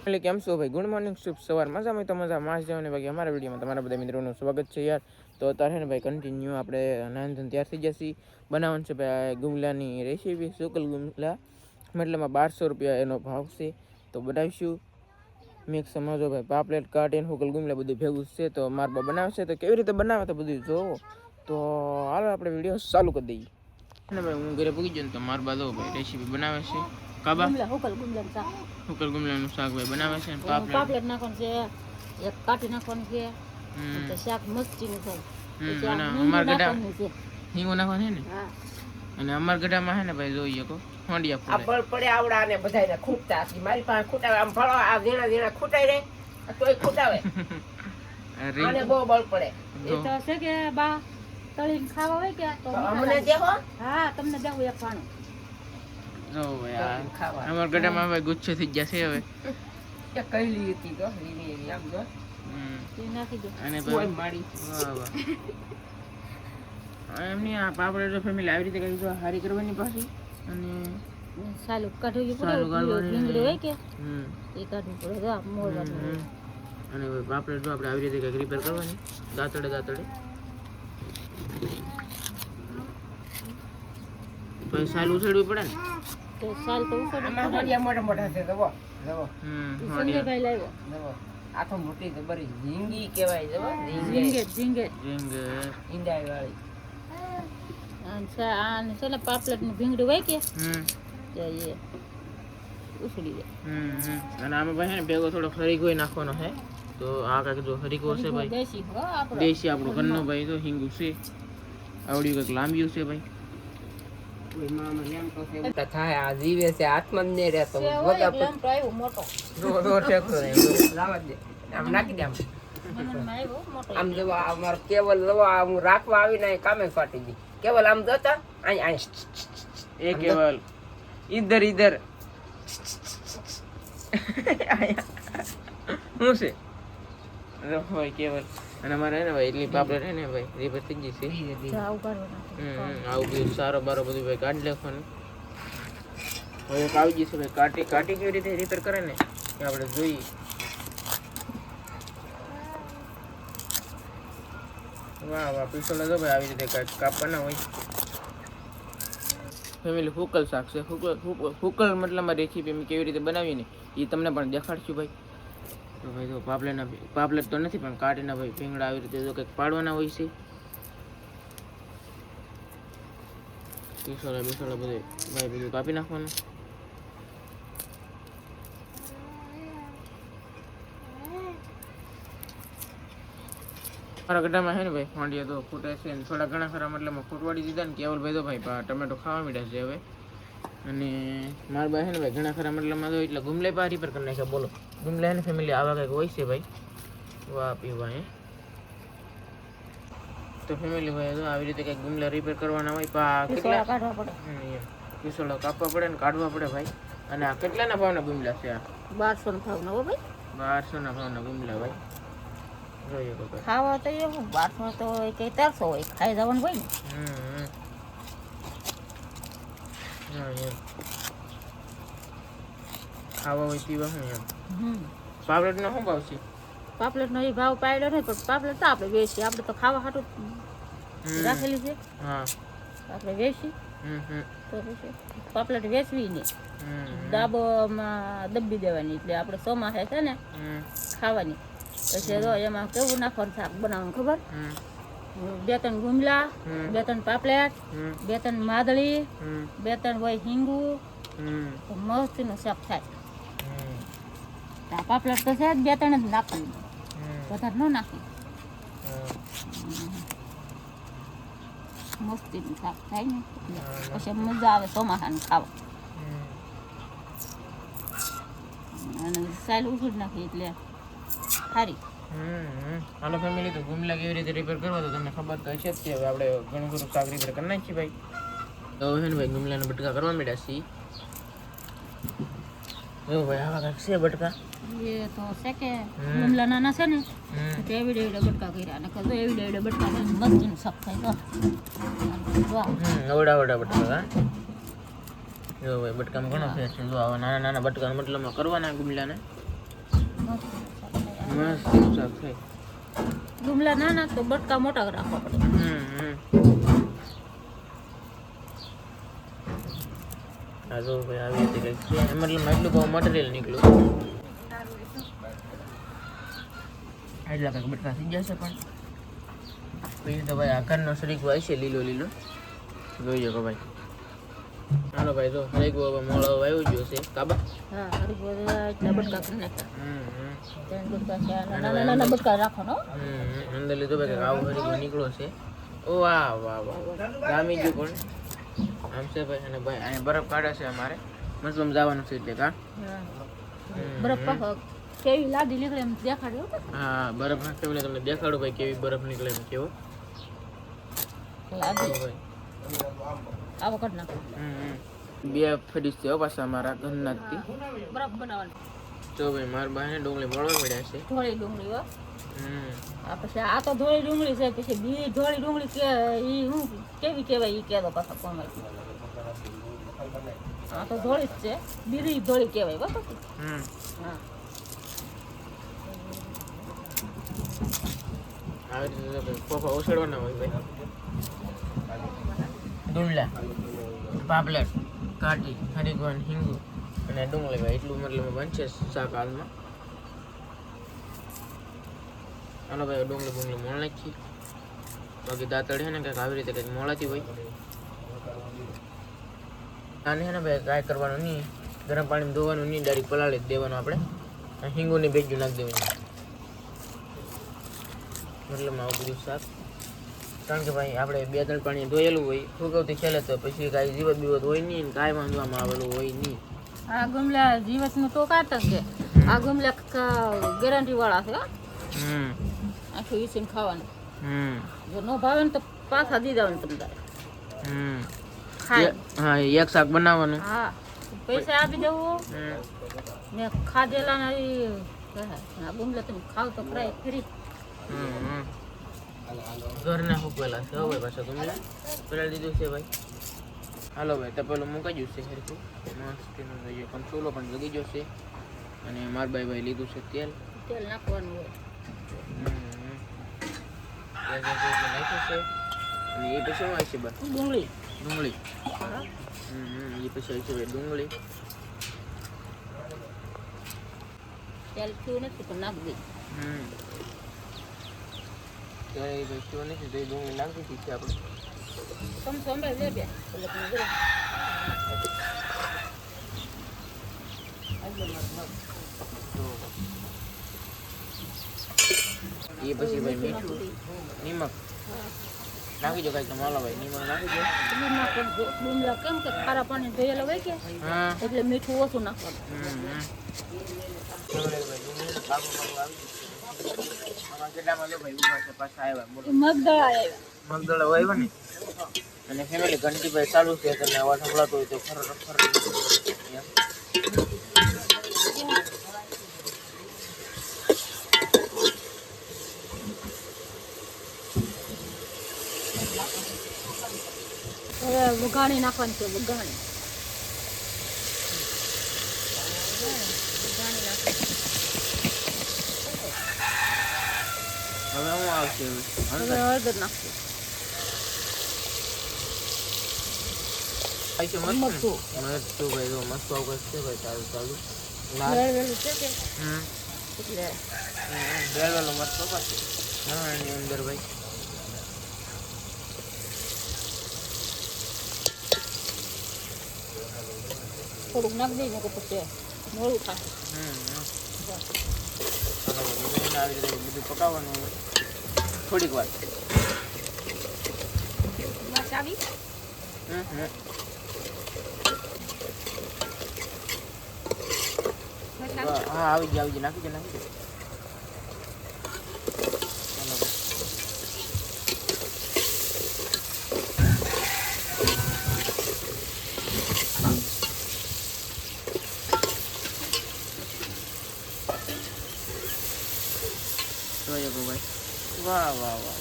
એટલે કેમ છો ભાઈ? ગુડ મોર્નિંગ, શુભ સવાર. મજામાં તો મજા માસ જવાને બાકી અમારા વિડીયોમાં તમારા બધા મિત્રોનું સ્વાગત છે યાર. તો અત્યારે ને ભાઈ કન્ટિન્યુ આપણે નાનધન તૈયાર થઈ જશે. બનાવવાનું છે ભાઈ ગુમલાની રેસીપી, સુકલ ગુમલા, મતલબમાં 1200 રૂપિયા એનો ભાવ છે. તો બનાવીશું મિક્સ સમજો ભાઈ, પાપલેટ કાઢીને સુકલ ગુમલા બધું ભેગું છે. તો મારા બનાવશે તો કેવી રીતે બનાવે તો બધું જોવો. તો હાલો આપણે વિડીયો ચાલુ કરી દઈએ. અને ભાઈ હું ઘરે પૂગી જાઉં તો મારા બાદો ભાઈ રેસીપી બનાવે છે. કાબા હુકલ ગુમલા શાક, સુકલ ગુમલાનું શાક ભાઈ બનાવે છે. પાપલેટ નાખવાનું છે, એક કાઢી નાખવાનું છે, તો શાક મસ્તીનું થાય. અને અમાર ગઢા હિંગો નાખવાનું છે ને. અને અમાર ગઢામાં છે ને ભાઈ જોઈએ કો હોંડિયા ફૂલે બળ પડે આવડા ને બધાને ખૂટતા હતી. મારી પાસે ખૂટાવે આમ ફળો આ ઝીણા ઝીણા ખૂટાઈ રે તોય ખૂટાવે. આને બહુ બળ પડે. એ તો છે કે બા તળીને ખાવા હોય કે તો અમને દેવો. હા તમને દેવું એક પાણું. જો ભાઈ અમાર ગઢામાં ભાઈ ગુચ્છો થઈ જશે હવે. એ કઈ લીધી તો લીલી આમ જો એ નાખી દો અને કોઈ માડી. વાહ વાહ એમની આ પાપડે જો ફેમિલી આવી રીતે કઈ જો હારી કરવાની પાછી. અને સાલું કાઢવું પડે, ભીંગડી હોય કે એ કાઢવું પડે. જો મોરવાનું અને પાપડે જો આપણે આવી રીતે કઈક રિપેર કરવાની દાંતડે દાંતડે. પછી સાલ ઉછળવી પડે ને. તો સાલ તો ઉપર આમાં હોડિયા મોટા મોટા છે જવો જવો સંજયભાઈ લાવ્યો. જવો આ તો મોટી જબરી ઝીંગી કહેવાય. જવો ઝીંગે ઝીંગે ઈંડાઈ વાળી. અને છે ને પાપલેટ નું ભીંગડી હોય કે એ ઉછળી જાય. અને આમાં ભાઈ ને ભેગો થોડો હરીકો નાખવાનો છે. તો આ કાંઈક જો હરીકો છે ભાઈ, દેશી હો આપણો, દેશી આપણો ઘરનો ભાઈ. તો હિંગુ છે આવડ્યું કંઈક લાંબિયું છે ભાઈ. થાય આ જીવે છે આત્મન ને રહેતો લેમ્પ આવ્યો મોટો, આમ નાખી દે. આમ મનમાં આવ્યો મોટો. આમ જવા અમાર કેવલ જવા હું રાખવા આવીને કામે ફાટી ગઈ. કેવલ આમ જોતા અહીં અહીં એ કેવલ ઈધર ઈધર શું છે ભાઈ કેવલ. અને અમારે હે ને ભાઈ એટલી પાપડ હે ને ભાઈ રિપેર થઈ ગઈ છે. જાવ કરવાના આવું બધું સારો બારો બધું ભાઈ કાઢી નાખવાનું. હવે એક આવી જશે ભાઈ કાટી કાટી કેવી રીતે રિપેર કરે ને એ આપણે જોઈએ. વાહ વાહ પીસોલા જો ભાઈ આવી રીતે કાપવાના હોય. ફેમિલી હુકલ શાક છે. હુકલ મતલબમાં રેસીપી અમે કેવી રીતે બનાવીએ ને એ તમને પણ દેખાડશું ભાઈ. તો ભાઈ તો પાપલેટ તો નથી પણ કાઢીને ભાઈ ભીંગડા આવી રીતે જો કંઈક પાડવાના હોય છે. પીસોલા બધું ભાઈ બધું કાપી નાખવાનું. મારા ગઢામાં છે ને ભાઈ હોંડિયા તો ફૂટે છે ને થોડા ઘણા ખરા મતલબમાં ફૂટવાડી દીધા ને કેવલ ભાઈ તો ભાઈ ટમેટો ખાવા મીઠા છે હવે. અને મારા ભાઈ છે ને ભાઈ ઘણા ખરા મતલબમાં તો એટલે ગુમલે પા રિપેર કરી નાખ્યા. બોલો ગુમલા ને ફેમિલી આવા કંઈક હોય છે ભાઈ. વાહ પીવા હે તો ફેમિલી ભાઈ તો આવી રીતે કંઈક ગુમલા રિપેર કરવાના હોય. પા કેટલા કાઢવા પડે, પીસોલા કાપવા પડે ને કાઢવા પડે ભાઈ. અને આ કેટલાના ભાવના ગુમલા છે? આ 1200 નો ભાવ હો ભાઈ. 1200 ના ભાવના ગુમલા ભાઈ. જોઈએ તો ભાઈ ખાવા તો એવું 1200 તો હોય કે 1300 હોય, ખાઈ જવાનું હોય ને. ખાવા હોય પીવા શું એમ. પાપલેટ નો શું ભાવ છે? પાપલેટ નો એ ભાવ પાડ્યો નહીં, પણ પાપલેટ તો આપણે વેચી, આપણે તો ખાવા હાટું રાખેલી છે. હા આપણે વેચી તો પછી પાપલેટ વેચવી નહીં, ડાબોમાં દબી દેવાની. એટલે આપણે ચોમાસે છે ને ખાવાની. પછી જો એમાં કેવું નાખવાનું શાક બનાવવાનું ખબર? 2-3 ગુમલા, 2-3 પાપલેટ, 2-3 માદળી, 2-3 હોય હિંગુ, તો મસ્તીનું શાક થાય. આ પાપલેટ તો છે જ 2-3 જ નાખવાનું, વધારે ન નાખી. મસ્તીનું શાક થાય ને પછી મજા આવે ચોમાસાનું ખાવા. અને સાલ ઉછળી નાખી એટલે સારી. હાલો ફેમિલી તો ગુમલા કેવી રીતે રિપેર કરવા તો તમને ખબર તો હશે જ કે હવે આપણે ઘણું બધું શાક રિપેર કરી નાખીએ ભાઈ. તો છે ને ભાઈ ગુમલાના બટકા કરવા માંડ્યા છીએ. જો ભાઈ આવા કાંઈક છે બટકા. એ તો છે કે ગુમલા નાના છે ને તો એવી એવડા બટકા કર્યા. ને જો એવી એવડા બટકા મસ્તીનું શાક થાય. અવડા બટકા. હા જો ભાઈ બટકામાં ઘણો ફેર છે. જો આવા નાના નાના બટકા મતલબમાં કરવાના ગુમલાને મસ્ત શાક થાય. ગુમલા નાના તો બટકા મોટા રાખવા પડે. આ જો ભાઈ આવી રીતે કંઈક છે. મતલબ એટલું બહુ મટીરિયલ નીકળ્યું. એટલા કંઈક બટકા થઈ જશે પણ પછી તો ભાઈ આ ઘરનો શરીક હોય છે લીલો લીલો જોઈ શકો ભાઈ. હાલો ભાઈ જો હરીગો હવે મોળો આવ્યો ગયો છે કાબા. હા હરીગો એટલા બટકા કરી નાખ્યા. ત્રણ બટકા છે નાના નાના બટકા રાખવાનો. અંદર લીધો ભાઈ આવો હરીગો નીકળ્યો છે. ઓ વાહ વાહ વાહ ગામી ગયું પણ આમ છે ભાઈ. અને ભાઈ અહીંયા બરફ કાઢે છે અમારે મતલબ જવાનું છે એટલે કા બરફ કેવી લાદી નીકળે એમ દેખાડ્યો. હા બરફ નાખીને તમને દેખાડું ભાઈ કેવી બરફ નીકળે એમ કેવો લાદી ભાઈ. આવો કટ નાખો. બે ફરીસ છે પાછા અમારા ઘરના જ બરફ બનાવવાનું. તો ભાઈ મારા બાને ડુંગળી મળવા મળ્યા છે. ધોળી ડુંગળી હો. આ પછી આ તો ધોળી ડુંગળી છે પછી બીજી ધોળી ડુંગળી કે ઈ હું કેવી કહેવાય ઈ કહેતો પાછા કોમે. આ તો ધોળી જ છે બીજી ધોળી કહેવાય બસ. હા આવી રીતે ફોફા ઓછળવાના હોય ભાઈ. ડુંગળા પાપલેટ કાઢી હરીગવાન હિંગુ અને ડુંગળી ભાઈ એટલું મતલબ બનશે શાક હાલમાં. હાલો ભાઈ ડુંગળી બુંગળી મોળ નાખી. બાકી દાંતળ છે ને કંઈક આવી રીતે કંઈક મોળાતી હોય. આને છે ને ભાઈ કાંઈ કરવાનું નહીં. ગરમ પાણીમાં ધોવાનું નહીં ડાયરેક્ટ પલાળી જ દેવાનું આપણે. હિંગુની ભેજું નાખી દેવાનું મતલબ આવું બધું શાક. કારણ કે ભાઈ આપણે 2-3 પાણી ધોયેલું હોય ફૂગવતી છેલ્લે તો પછી કાંઈ જીવત બીવત હોય નહીં ને કાંઈ વાંધવામાં આવેલું હોય નહીં. આ ગમલા જીવતનું તો કાઢતા છે. આ ગમલા ગેરંટી વાળા છે. આખું ઈસીને ખાવાનું. જો ન ભાવે ને તો પાછા દી દેવાનું તમને. હા એક શાક બનાવવાનું. હા પૈસા આપી દેવું ને ખાધેલા ને આ ગમલા તમે ખાવ તો ફ્રાય ફરી. ઘરના હુકવેલા છે હવે પાછા ગમલા પલાળી દીધું છે ભાઈ. હાલો ભાઈ તપેલું મુકાઈ ગયું છે સરખું મસ્ત જોઈએ પણ ચૂલો પણ જગી ગયો છે. અને મારા ભાઈ લીધું છે તેલ. તેલ નાખવાનું હોય. નાખ્યું છે અને એ પછી શું આવશે બસ ડુંગળી ડુંગળી. એ પછી આવશે ભાઈ ડુંગળી. તેલ થયું નથી પણ નાખી દઈ. ત્યારે એ ભાઈ થયું નથી તો એ ડુંગળી નાખી દીધી છે આપણે. તમે સંભાળ લે બે એટલે તમે જરા. એ પછી ભાઈ મીઠું નિમક નાખી દો કાંઈ તમારો ભાઈ નિમક નાખી દો. ડુંગળા કેમ કે ખારા પાણી ધોયેલા હોય કે એટલે મીઠું ઓછું નાખવાનું. મગદળા આવ્યા. મગદળા આવ્યા ને અને ફેમિલી ઘંટી ભાઈ ચાલુ છે તમને અવાજ સંભળાતો હોય તો ખરો હવે વઘાણી નાખવાની છે. વઘાણી હવે હું આવશે હવે હળદર નાખશું. મરચું ભાઈ જો મસ્ત આવું છે ભાઈ ચાલુ ચાલુ વેલું છે કે એટલે બેલવાલો મરચો પાછું એની અંદર ભાઈ. થોડુંક નાખી દઈએ કે પછી મોડું થાય. આવી રીતે બધું પકાવવાનું થોડીક વાર. બસ આવી. હા આવી જાય નાખી દે નાખી દે. જોઈએ ભાઈ વાહ વાહ વાહ.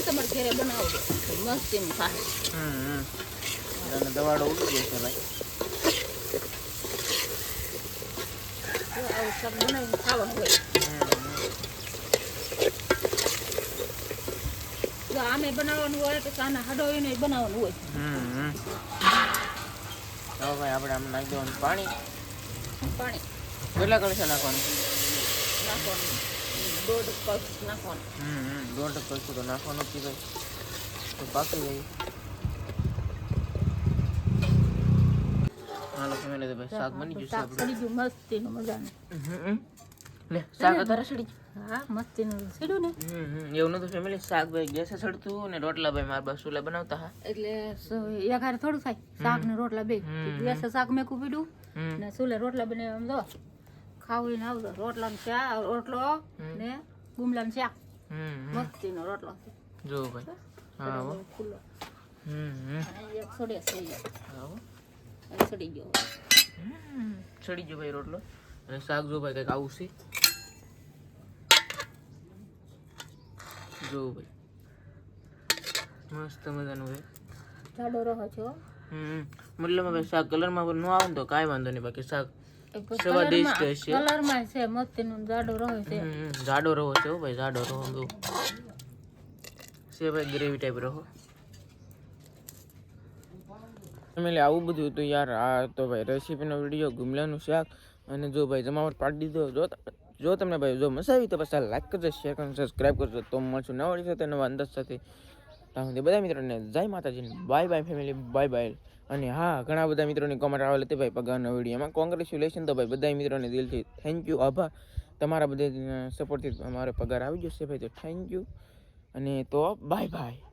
તમારે ઘરે બનાવો મસ્ત એમ થાય. દવાડો ઉડી જશે ભાઈ. શાક બનાવીને ખાવાનું હોય જો આમે બનાવવાનું હોય તો કાના હડોઈને બનાવવાનું હોય તો ભાઈ આપણે આમ નાખી દેવાનું પાણી પાણી કેટલા કળશા નાખવાનું નાખવાનું 1.5 કપ નાખવાનું 1.5 કળશું તો નાખવાનું જ ભાઈ તો પાકી જાય હાલો ફેમિલી તો ભાઈ શાક બની જશે શાક આપણું સડી ગયું મસ્તીનું મજાનું લે શાક અત્યારે સડી હા મસ્તીનું સીડું ને એવું નતું ફેમિલી શાક ભાઈ ગેસે સડતું ને રોટલા ભાઈ મારા બસ ચૂલા બનાવતા હા એટલે એકારે થોડું થાય શાક ને રોટલા બે ગેસે શાક મેકું પીડું ને સુલે રોટલા બને એમ જો ખાવીને આવજો રોટલા રોટલો ને ગુમલાનું શાક મસ્તીનો રોટલો જો ભાઈ હા હો ખુલ્લો એક સોડે થઈ જાય હા સડી ગયો સડી ગયો ભાઈ રોટલો અને શાક જો ભાઈ કંઈક આવું છે જો ભાઈ મસ્ત મજાનું ભાઈ જાડો રહો છો મતલબ ભાઈ શાક કલરમાં ન આવે ને તો કાંઈ વાંધો નહીં બાકી શાક સ્વાદિષ્ટ હશે કલરમાં છે મસ્તીનું જાડો રહો છે જાડો રહો છે હો ભાઈ જાડો રહો બહુ છે ભાઈ ગ્રેવી ટાઈપ રહો ફેમિલી આવું બધું હતું યાર આ તો ભાઈ રેસીપીનો વિડીયો ગુમલાનું શાક અને જો ભાઈ જમાવટ પાડી દીધો જો તમને ભાઈ જો મજા આવી તો પછી લાઈક કરજો શેર કરજો સબસ્ક્રાઈબ કરજો તો મળશું નવા વિડીયો સાથે નવા અંદાજ સાથે ત્યાં સુધી બધા મિત્રોને જય માતાજી bye bye family bye bye અને હા ઘણા બધા મિત્રોની કોમેન્ટ આવેલી હતી ભાઈ પગારના વિડીયોમાં કોંગ્રેચ્યુલેશન તો ભાઈ બધા મિત્રોને દિલથી થેન્ક યુ આભાર તમારા બધા સપોર્ટથી અમારો પગાર આવી જશે ભાઈ તો થેન્ક યુ અને તો બાય બાય